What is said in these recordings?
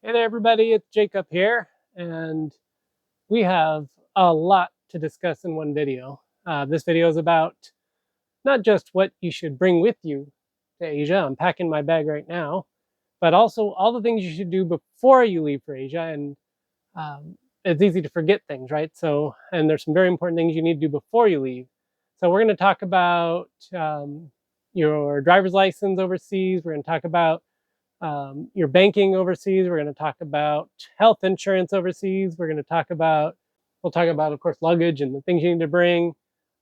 Hey there, everybody. It's Jacob here, and we have a lot to discuss in one video. This video is about not just what you should bring with you to Asia. I'm packing my bag right now, but also all the things you should do before you leave for Asia. And it's easy to forget things, right? And there's some very important things you need to do before you leave. So we're going to talk about your driver's license overseas. We're going to talk about your banking overseas. We're going to talk about health insurance overseas. We'll talk about, of course, luggage and the things you need to bring.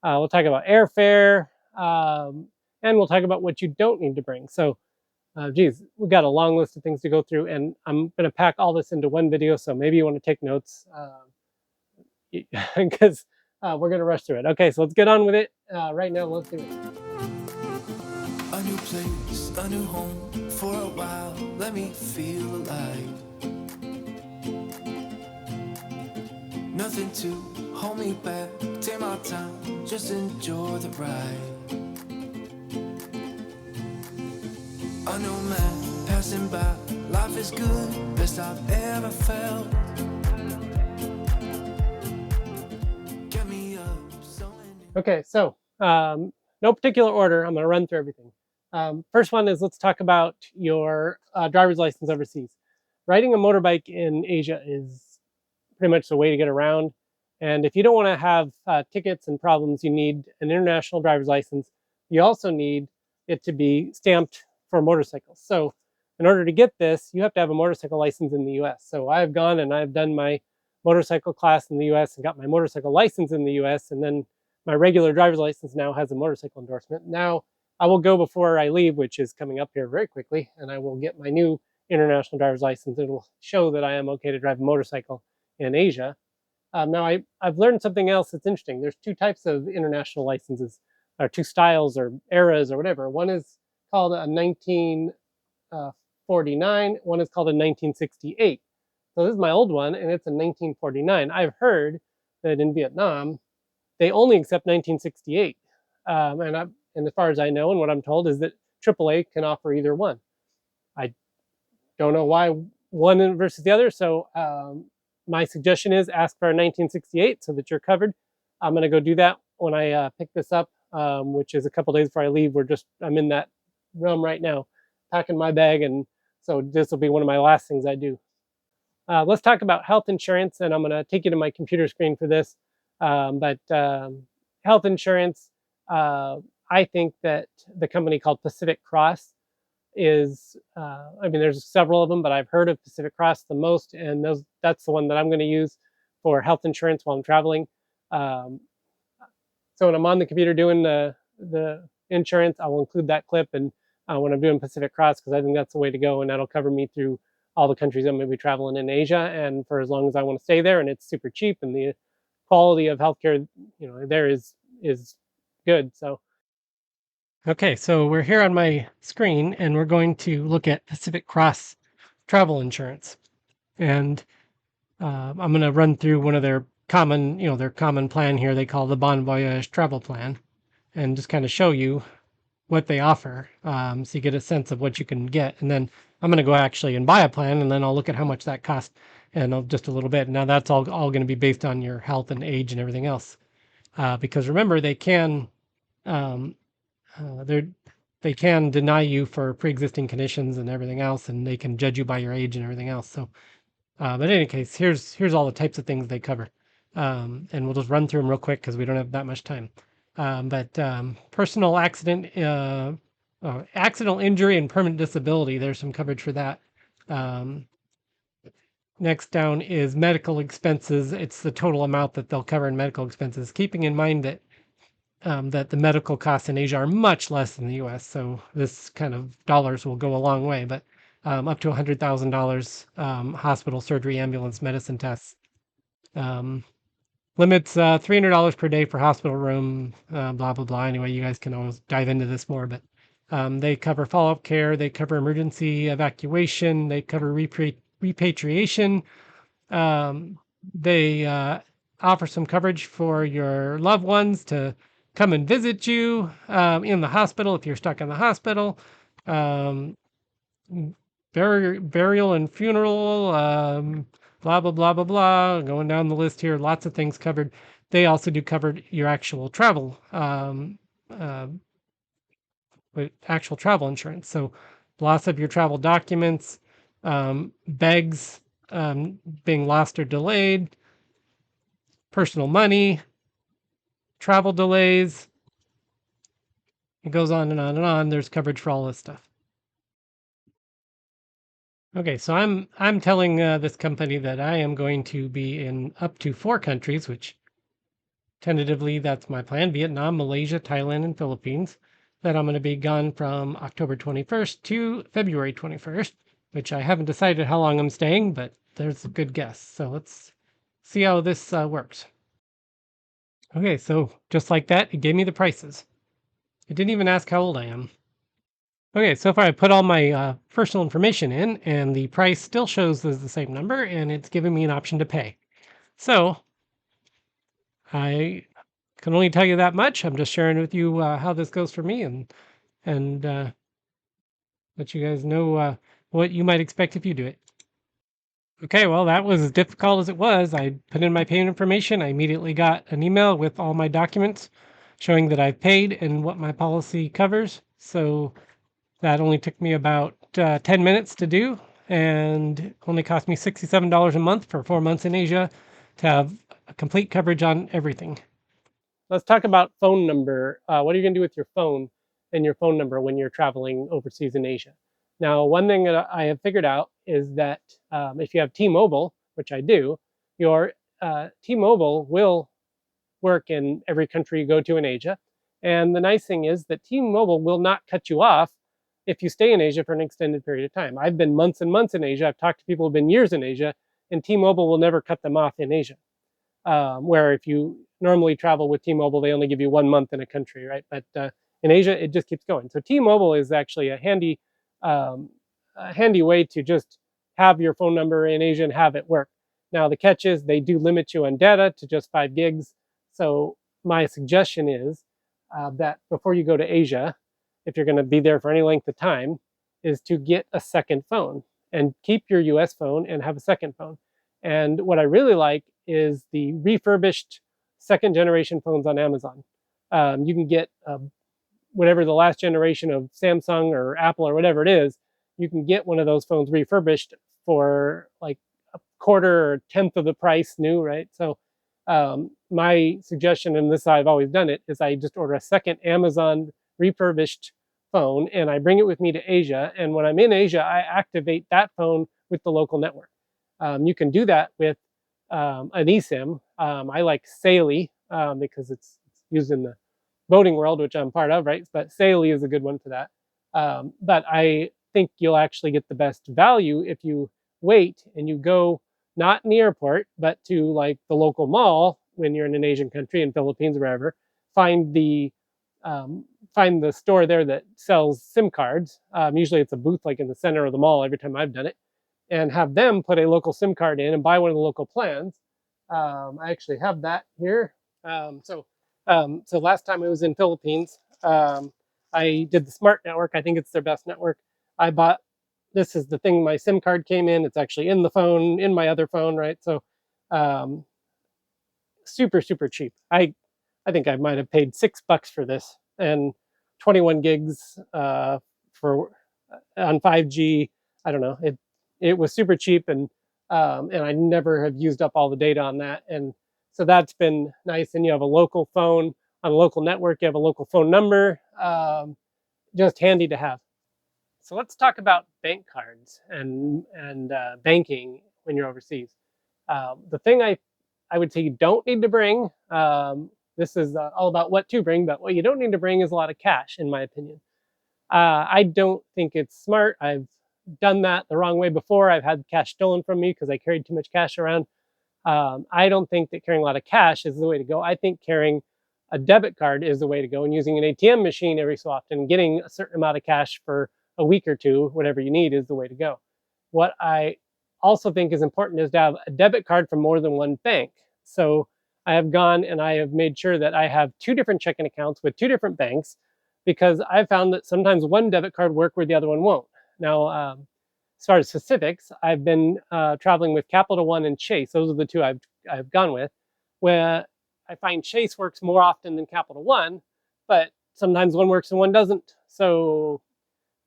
We'll talk about airfare, and we'll talk about what you don't need to bring. So, geez, we've got a long list of things to go through, and I'm going to pack all this into one video. So maybe you want to take notes because we're going to rush through it. Okay, so let's get on with it right now. Let's do it. A new place, a new home for a while. Let me feel alive. Nothing to hold me back. Take my time, just enjoy the ride. A new man passing by. Life is good, best I've ever felt. Get me up, so Okay, so no particular order. I'm going to run through everything. First one is let's talk about your driver's license overseas. Riding a motorbike in Asia is pretty much the way to get around. And if you don't want to have tickets and problems, you need an international driver's license. You also need it to be stamped for motorcycles. So in order to get this, you have to have a motorcycle license in the US. So I've gone and I've done my motorcycle class in the US and got my motorcycle license in the US. And then my regular driver's license now has a motorcycle endorsement. Now I will go before I leave, which is coming up here very quickly, and I will get my new international driver's license. It will show that I am okay to drive a motorcycle in Asia. Now, I've learned something else that's interesting. There's two types of international licenses, or two styles or eras or whatever. One is called a 1949, one is called a 1968. So this is my old one, and it's a 1949. I've heard that in Vietnam, they only accept 1968. And as far as I know, and what I'm told is that AAA can offer either one. I don't know why one versus the other. So my suggestion is ask for a 1968 so that you're covered. I'm going to go do that when I pick this up, which is a couple days before I leave. I'm in that realm right now, packing my bag, and so this will be one of my last things I do. Let's talk about health insurance, and I'm going to take you to my computer screen for this. But health insurance, I think that the company called Pacific Cross there's several of them, but I've heard of Pacific Cross the most, and that's the one that I'm going to use for health insurance while I'm traveling. Um, so when I'm on the computer doing the insurance, I will include that clip, and when I'm doing Pacific Cross, because I think that's the way to go, and that'll cover me through all the countries I'm going to be traveling in Asia, and for as long as I want to stay there, and it's super cheap, and the quality of healthcare, there is good. So okay, so we're here on my screen and we're going to look at Pacific Cross travel insurance. And I'm going to run through one of their common plan here. They call the Bon Voyage travel plan, and just kind of show you what they offer, so you get a sense of what you can get. And then I'm going to go actually and buy a plan, and then I'll look at how much that costs in just a little bit. Now that's all going to be based on your health and age and everything else, because remember they can um, they can deny you for pre-existing conditions and everything else, and they can judge you by your age and everything else. So, but in any case, here's all the types of things they cover, and we'll just run through them real quick because we don't have that much time. But personal accidental injury and permanent disability. There's some coverage for that. Um, Next down is medical expenses. It's the total amount that they'll cover in medical expenses, keeping in mind that the medical costs in Asia are much less than the U.S. So this kind of dollars will go a long way, but up to $100,000, hospital, surgery, ambulance, medicine tests. Limits $300 per day for hospital room, blah, blah, blah. Anyway, you guys can always dive into this more, but they cover follow-up care. They cover emergency evacuation. They cover repatriation. They offer some coverage for your loved ones to come and visit you in the hospital if you're stuck in the hospital. Um, burial and funeral, blah, blah, blah, blah, blah. Going down the list here, lots of things covered. They also do cover your actual travel, uh, with actual travel insurance. So loss of your travel documents, bags being lost or delayed, personal money, travel delays. It goes on and on and on. There's coverage for all this stuff. Okay, so I'm telling this company that I am going to be in up to 4 countries, which tentatively that's my plan: Vietnam, Malaysia, Thailand, and Philippines. That I'm going to be gone from October 21st to February 21st, which I haven't decided how long I'm staying, but there's a good guess. So let's see how this works. Okay, so just like that, it gave me the prices. It didn't even ask how old I am. Okay, so far I put all my personal information in, and the price still shows as the same number, and it's giving me an option to pay. So I can only tell you that much. I'm just sharing with you how this goes for me, and let you guys know what you might expect if you do it. Okay, well, that was as difficult as it was. I put in my payment information. I immediately got an email with all my documents showing that I've paid and what my policy covers. So that only took me about 10 minutes to do, and only cost me $67 a month for 4 months in Asia to have complete coverage on everything. Let's talk about phone number. What are you going to do with your phone and your phone number when you're traveling overseas in Asia? Now, one thing that I have figured out is that if you have T-Mobile, which I do, your T-Mobile will work in every country you go to in Asia. And the nice thing is that T-Mobile will not cut you off if you stay in Asia for an extended period of time. I've been months and months in Asia. I've talked to people who've been years in Asia, and T-Mobile will never cut them off in Asia. Where if you normally travel with T-Mobile, they only give you 1 month in a country, right? But in Asia, it just keeps going. So T-Mobile is actually a handy way to just have your phone number in Asia and have it work. Now, the catch is they do limit you on data to just 5 gigs. So my suggestion is that before you go to Asia, if you're going to be there for any length of time, is to get a second phone and keep your US phone and have a second phone. And what I really like is the refurbished second generation phones on Amazon. You can get whatever the last generation of Samsung or Apple or whatever it is, you can get one of those phones refurbished for like a quarter or tenth of the price new, right? So my suggestion, and this I've always done it, is I just order a second Amazon refurbished phone and I bring it with me to Asia. And when I'm in Asia, I activate that phone with the local network. You can do that with an eSIM. I like Saily because it's used in the boating world, which I'm part of, right? But Saily is a good one for that. But I think you'll actually get the best value if you wait and you go not in the airport, but to like the local mall when you're in an Asian country, in Philippines or wherever. Find the find the store there that sells SIM cards. Usually it's a booth like in the center of the mall every time I've done it, and have them put a local SIM card in and buy one of the local plans. I actually have that here. So last time I was in Philippines, I did the Smart Network. I think it's their best network. I bought, this is the thing my SIM card came in. It's actually in the phone, in my other phone, right? So um, super, super cheap. I think I might have paid $6 for this, and 21 gigs for on 5G. I don't know. It was super cheap, and I never have used up all the data on that, and so that's been nice. And you have a local phone on a local network. You have a local phone number. Just handy to have. So let's talk about bank cards and banking when you're overseas. The thing I would say you don't need to bring. This is all about what to bring, but what you don't need to bring is a lot of cash, in my opinion. I don't think it's smart. I've done that the wrong way before. I've had cash stolen from me because I carried too much cash around. I don't think that carrying a lot of cash is the way to go. I think carrying a debit card is the way to go, and using an ATM machine every so often, getting a certain amount of cash for a week or two, whatever you need, is the way to go. What I also think is important is to have a debit card from more than one bank. So I have gone and I have made sure that I have 2 different checking accounts with 2 different banks, because I've found that sometimes one debit card work where the other one won't. Now, as far as specifics, I've been traveling with Capital One and Chase. Those are the two I've gone with. Where I find Chase works more often than Capital One, but sometimes one works and one doesn't. So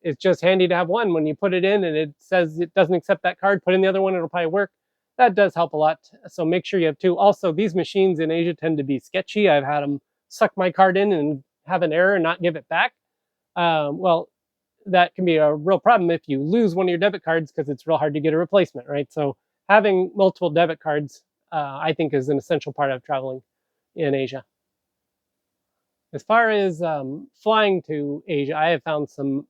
it's just handy to have one. When you put it in and it says it doesn't accept that card, put in the other one, it'll probably work. That does help a lot. So make sure you have two. Also, these machines in Asia tend to be sketchy. I've had them suck my card in and have an error and not give it back. Well, that can be a real problem if you lose one of your debit cards because it's real hard to get a replacement, right? So having multiple debit cards, I think, is an essential part of traveling in Asia. As far as flying to Asia, I have found some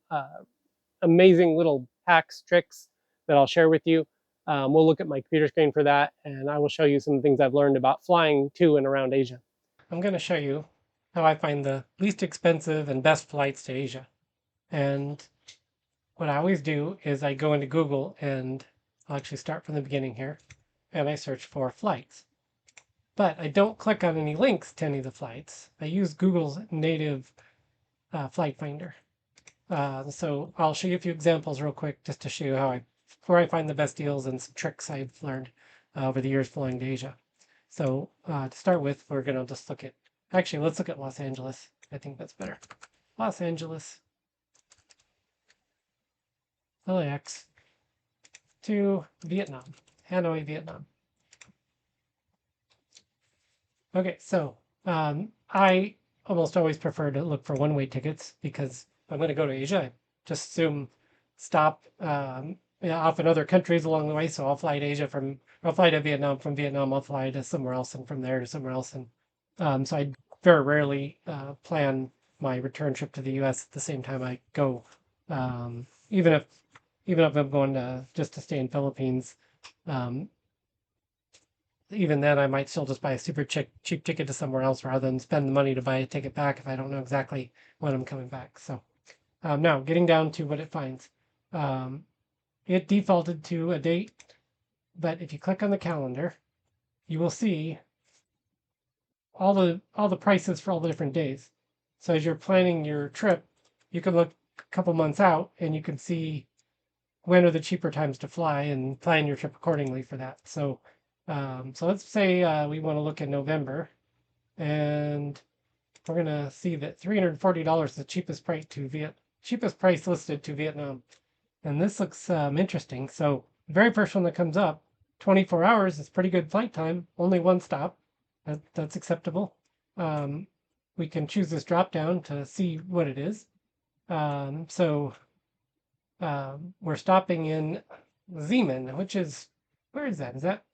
amazing little hacks, tricks that I'll share with you. We'll look at my computer screen for that, and I will show you some things I've learned about flying to and around Asia. I'm going to show you how I find the least expensive and best flights to Asia. And what I always do is I go into Google, and I'll actually start from the beginning here, and I search for flights. But I don't click on any links to any of the flights. I use Google's native flight finder. So I'll show you a few examples real quick just to show you where I find the best deals and some tricks I've learned over the years flying to Asia. So to start with, we're going to just look at, actually, let's look at Los Angeles. I think that's better. Los Angeles, LAX to Vietnam, Hanoi, Vietnam. Okay, so I almost always prefer to look for one-way tickets because if I'm going to go to Asia, I just assume stop off in other countries along the way. So I'll fly to Asia I'll fly to Vietnam. From Vietnam, I'll fly to somewhere else, and from there to somewhere else. And so I very rarely plan my return trip to the U.S. at the same time I go, even if I'm going to just to stay in Philippines. Even then, I might still just buy a super cheap ticket to somewhere else rather than spend the money to buy a ticket back if I don't know exactly when I'm coming back. So now getting down to what it finds. It defaulted to a date, but if you click on the calendar, you will see all the prices for all the different days. So as you're planning your trip, you can look a couple months out and you can see when are the cheaper times to fly and plan your trip accordingly for that. So let's say we want to look in November, and we're gonna see that $340 is the cheapest price listed to Vietnam. And this looks interesting. So the very first one that comes up, 24 hours is pretty good flight time, only one stop. That's acceptable. We can choose this drop down to see what it is. We're stopping in Zeeman, which is, where is that? Is that,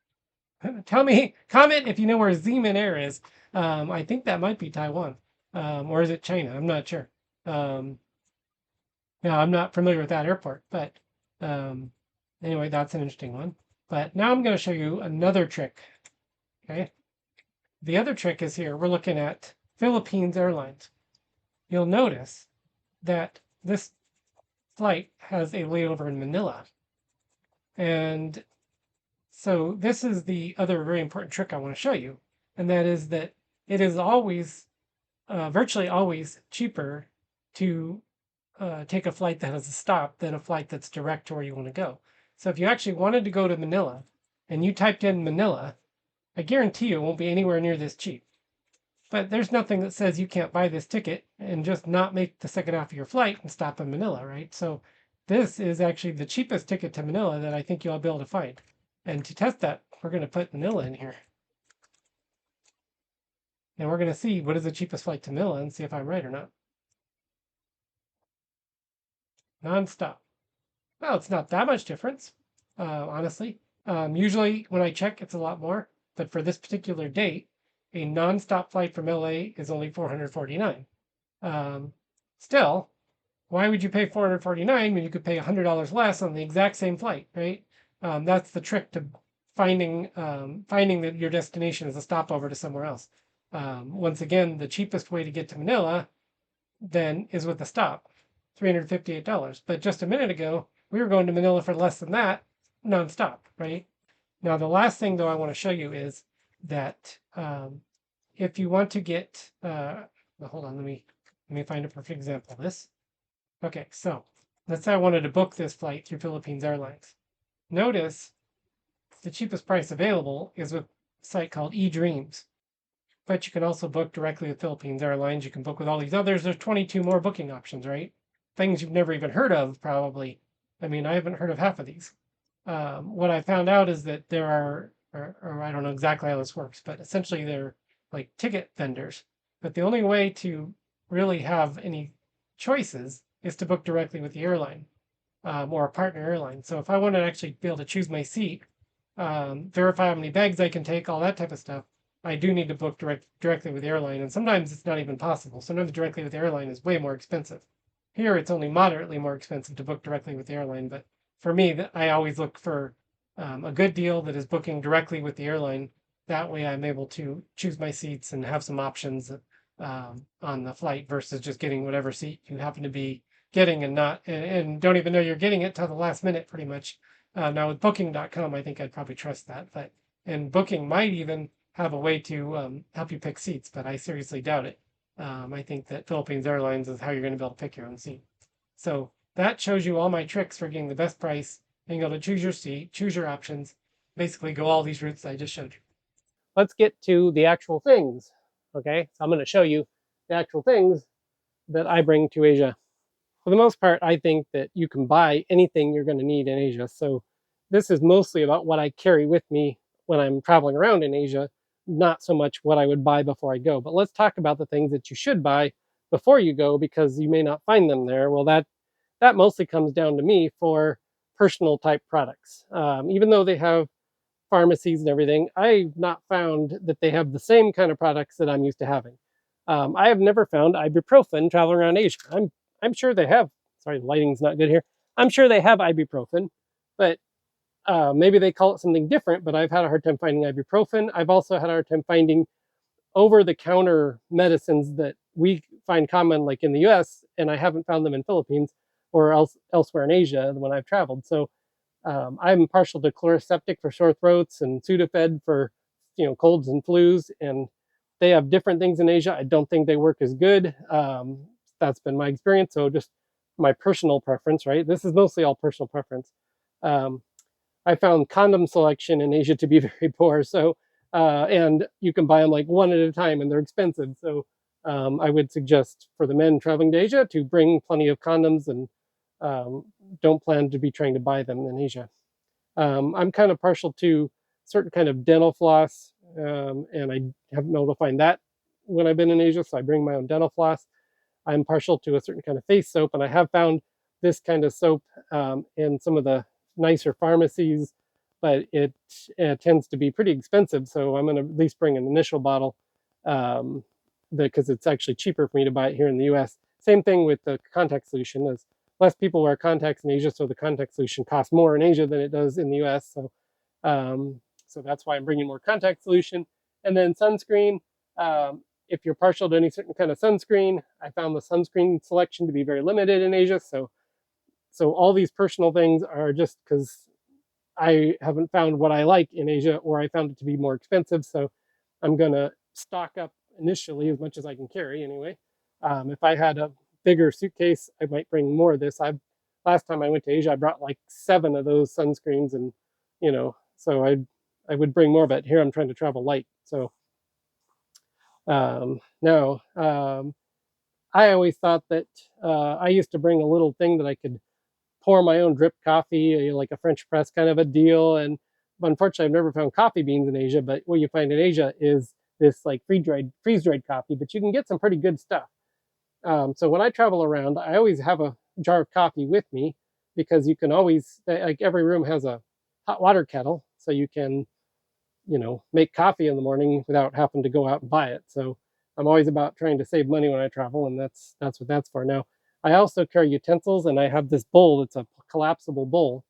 tell me, comment if you know where Zeeman Air is. I think that might be Taiwan. Or is it China? I'm not sure. Now, I'm not familiar with that airport, but anyway, that's an interesting one. But now I'm going to show you another trick. Okay. The other trick is here. We're looking at Philippines Airlines. You'll notice that this flight has a layover in Manila. And so this is the other very important trick I want to show you. And that is that it is always, virtually always cheaper to take a flight that has a stop than a flight that's direct to where you want to go. So if you actually wanted to go to Manila and you typed in Manila, I guarantee you it won't be anywhere near this cheap. But there's nothing that says you can't buy this ticket and just not make the second half of your flight and stop in Manila, right? So this is actually the cheapest ticket to Manila that I think you'll be able to find. And to test that, we're going to put Manila in here. And we're going to see what is the cheapest flight to Manila and see if I'm right or not. Non-stop. Well, it's not that much difference, honestly. Usually when I check, it's a lot more. But for this particular date, a non-stop flight from LA is only $449. Still, why would you pay $449 when you could pay $100 less on the exact same flight, right? That's the trick to finding that your destination is a stopover to somewhere else. Once again, the cheapest way to get to Manila then is with a stop, $358. But just a minute ago, we were going to Manila for less than that, nonstop, right? Now, the last thing, though, I want to show you is that if you want to get, hold on, let me find a perfect example of this. Okay, so let's say I wanted to book this flight through Philippines Airlines. Notice the cheapest price available is with a site called eDreams. But you can also book directly with Philippines Airlines. You can book with all these others. There's 22 more booking options, right? Things you've never even heard of, probably. I mean, I haven't heard of half of these. What I found out is that there are, or I don't know exactly how this works, but essentially they're like ticket vendors. But the only way to really have any choices is to book directly with the airline or a partner airline. So if I want to actually be able to choose my seat, verify how many bags I can take, all that type of stuff, I do need to book directly with the airline. And sometimes it's not even possible. Sometimes directly with the airline is way more expensive. Here it's only moderately more expensive to book directly with the airline. But for me, I always look for a good deal that is booking directly with the airline. That way I'm able to choose my seats and have some options on the flight versus just getting whatever seat you happen to be getting and not and don't even know you're getting it till the last minute pretty much. Now with booking.com, I think I'd probably trust that, but and booking might even have a way to help you pick seats, but I seriously doubt it. I think that Philippines Airlines is how you're going to be able to pick your own seat. So that shows you all my tricks for getting the best price, being able to choose your seat, choose your options, basically go all these routes I just showed you. Let's get to the actual things. Okay, so I'm going to show you the actual things that I bring to Asia. For the most part, I think that you can buy anything you're going to need in Asia. So this is mostly about what I carry with me when I'm traveling around in Asia, not so much what I would buy before I go. But let's talk about the things that you should buy before you go because you may not find them there. Well, that mostly comes down to me for personal type products. Even though they have pharmacies and everything, I've not found that they have the same kind of products that I'm used to having. I have never found ibuprofen traveling around Asia. I'm sure they have. Sorry, the lighting's not good here. I'm sure they have ibuprofen, but maybe they call it something different. But I've had a hard time finding ibuprofen. I've also had a hard time finding over-the-counter medicines that we find common, like in the U.S., and I haven't found them in Philippines or elsewhere in Asia when I've traveled. So I'm partial to Chloraseptic for sore throats and Sudafed for colds and flus, and they have different things in Asia. I don't think they work as good. That's been my experience. So just my personal preference, right? This is mostly all personal preference. Um, I found condom selection in Asia to be very poor. So and you can buy them like one at a time, and they're expensive. So I would suggest for the men traveling to Asia to bring plenty of condoms and um, don't plan to be trying to buy them in Asia. I'm kind of partial to certain kind of dental floss, and I haven't been able to find that when I've been in Asia, so I bring my own dental floss. I'm partial to a certain kind of face soap, and I have found this kind of soap in some of the nicer pharmacies, but it tends to be pretty expensive. So I'm going to at least bring an initial bottle um, because it's actually cheaper for me to buy it here in the U.S. Same thing with the contact solution. As less people wear contacts in Asia, so the contact solution costs more in Asia than it does in the U.S. So that's why I'm bringing more contact solution. And then sunscreen. If you're partial to any certain kind of sunscreen, I found the sunscreen selection to be very limited in Asia. So all these personal things are just because I haven't found what I like in Asia, or I found it to be more expensive. So I'm gonna stock up initially as much as I can carry anyway. If I had a bigger suitcase, I might bring more of this. I last time I went to Asia, I brought like 7 of those sunscreens, and so I would bring more. But here I'm trying to travel light, so now I always thought that I used to bring a little thing that I could pour my own drip coffee, like a French press kind of a deal. And unfortunately, I've never found coffee beans in Asia. But what you find in Asia is this like freeze dried coffee. But you can get some pretty good stuff. So when I travel around, I always have a jar of coffee with me because you can always like every room has a hot water kettle, so you can make coffee in the morning without having to go out and buy it. So I'm always about trying to save money when I travel, and that's what that's for. Now, I also carry utensils, and I have this bowl that's a collapsible bowl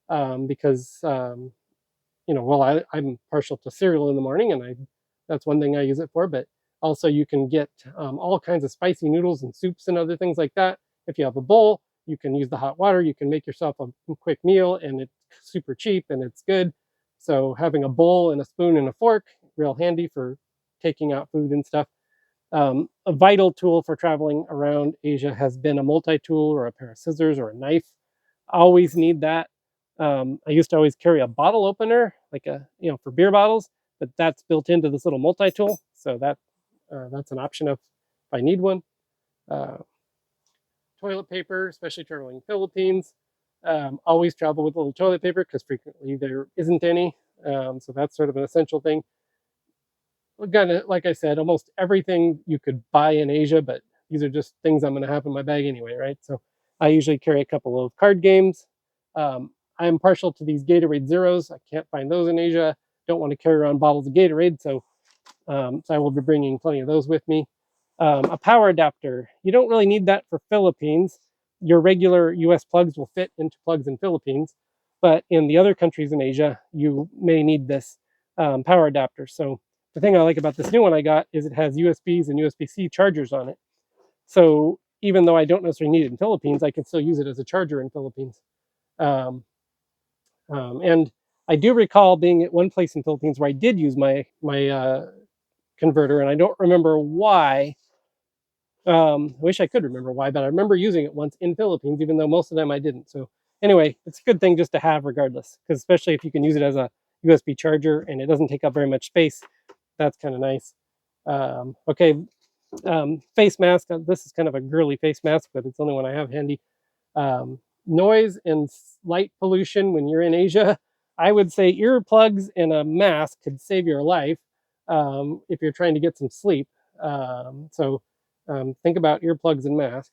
because well, I'm partial to cereal in the morning, and that's one thing I use it for. But also, you can get all kinds of spicy noodles and soups and other things like that. If you have a bowl, you can use the hot water. You can make yourself a quick meal, and it's super cheap and it's good. So having a bowl and a spoon and a fork, real handy for taking out food and stuff. A vital tool for traveling around Asia has been a multi-tool or a pair of scissors or a knife. Always need that. I used to always carry a bottle opener, like for beer bottles, but that's built into this little multi-tool, so that's an option if I need one. Uh, Toilet paper, especially traveling Philippines. Always travel with a little toilet paper because frequently there isn't any. So that's sort of an essential thing. Again, like I said, almost everything you could buy in Asia, but these are just things I'm going to have in my bag anyway, right? So I usually carry a couple of card games. I'm partial to these Gatorade Zeros. I can't find those in Asia. Don't want to carry around bottles of Gatorade, so I will be bringing plenty of those with me. A power adapter. You don't really need that for Philippines. Your regular US plugs will fit into plugs in Philippines, but in the other countries in Asia, you may need this power adapter. So the thing I like about this new one I got is it has USBs and USB-C chargers on it. So even though I don't necessarily need it in Philippines, I can still use it as a charger in Philippines. Um, and I do recall being at one place in Philippines where I did use my converter, and I don't remember why. I wish I could remember why, but I remember using it once in Philippines, even though most of them I didn't. So anyway, it's a good thing just to have regardless, because especially if you can use it as a USB charger and it doesn't take up very much space, that's kind of nice. Okay, face mask. This is kind of a girly face mask, but it's the only one I have handy. Noise and light pollution when you're in Asia. I would say earplugs and a mask could save your life if you're trying to get some sleep. So think about earplugs and masks.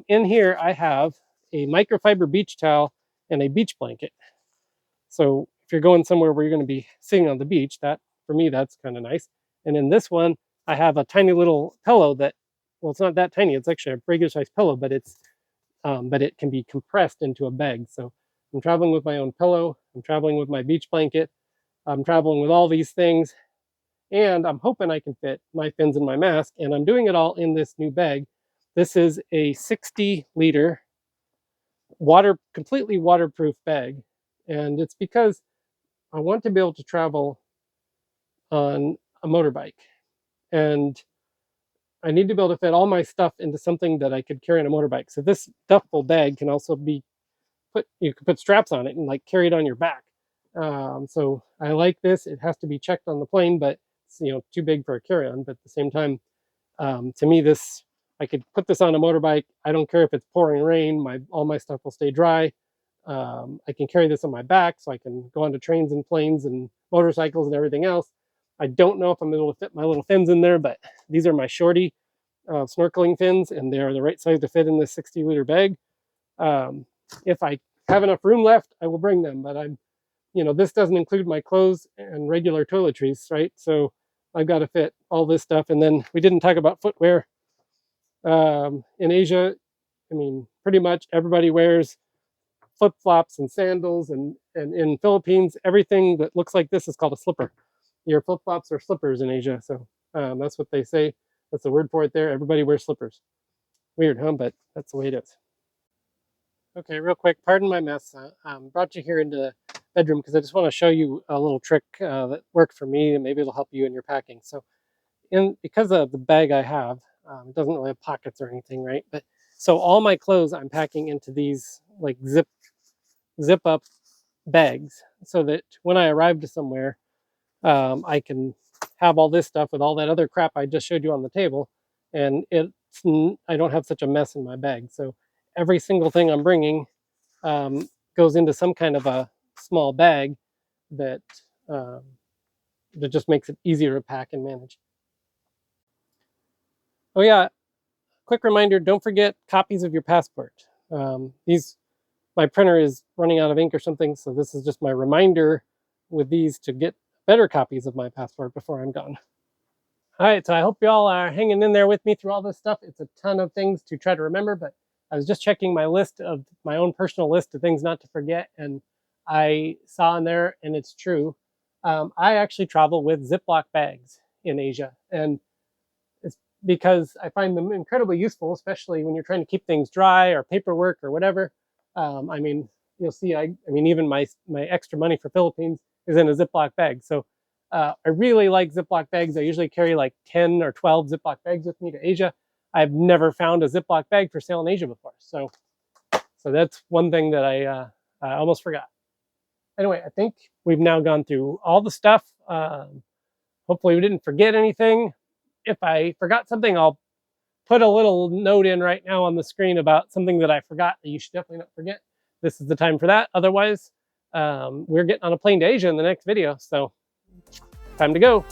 In here, I have a microfiber beach towel and a beach blanket. So if you're going somewhere where you're going to be sitting on the beach, that for me, that's kind of nice. And in this one, I have a tiny little pillow that, well, it's not that tiny. It's actually a regular sized pillow, but it can be compressed into a bag. So I'm traveling with my own pillow. I'm traveling with my beach blanket. I'm traveling with all these things, and I'm hoping I can fit my fins and my mask. And I'm doing it all in this new bag. This is a 60-liter completely waterproof bag, and it's because I want to be able to travel on a motorbike, and I need to be able to fit all my stuff into something that I could carry on a motorbike. So this duffel bag can also be you can put straps on it and like carry it on your back. So I like this. It has to be checked on the plane, but it's too big for a carry-on. But at the same time, to me, this I could put this on a motorbike. I don't care if it's pouring rain. All my stuff will stay dry. I can carry this on my back, so I can go onto trains and planes and motorcycles and everything else. I don't know if I'm able to fit my little fins in there, but these are my shorty snorkeling fins, and they are the right size to fit in this 60-liter bag. If I have enough room left, I will bring them, but this doesn't include my clothes and regular toiletries, right? So I've got to fit all this stuff. And then we didn't talk about footwear. In Asia, I mean, pretty much everybody wears flip-flops and sandals, and in Philippines, everything that looks like this is called a slipper. Your flip-flops are slippers in Asia, so that's what they say. That's the word for it there. Everybody wears slippers. Weird, huh? But that's the way it is. Okay, real quick, pardon my mess. Brought you here into the bedroom because I just want to show you a little trick that worked for me, and maybe it'll help you in your packing. So, because of the bag I have, it doesn't really have pockets or anything, right? But so all my clothes I'm packing into these like zip up bags, so that when I arrive to somewhere, I can have all this stuff with all that other crap I just showed you on the table, and I don't have such a mess in my bag. So every single thing I'm bringing goes into some kind of a small bag that um, that just makes it easier to pack and manage. Oh yeah, quick reminder: don't forget copies of your passport. These My printer is running out of ink or something, so this is just my reminder with these to get better copies of my passport before I'm gone. All right, so I hope y'all are hanging in there with me through all this stuff. It's a ton of things to try to remember, but I was just checking my list of my own personal list of things not to forget, and I saw in there, and it's true. I actually travel with Ziploc bags in Asia, and it's because I find them incredibly useful, especially when you're trying to keep things dry or paperwork or whatever. I mean, you'll see. I mean, even my extra money for Philippines is in a Ziploc bag, so I really like Ziploc bags. I usually carry like 10 or 12 Ziploc bags with me to Asia. I've never found a Ziploc bag for sale in Asia before. So that's one thing that I almost forgot. Anyway, I think we've now gone through all the stuff. Hopefully we didn't forget anything. If I forgot something, I'll put a little note in right now on the screen about something that I forgot that you should definitely not forget. This is the time for that. Otherwise, we're getting on a plane to Asia in the next video. So time to go.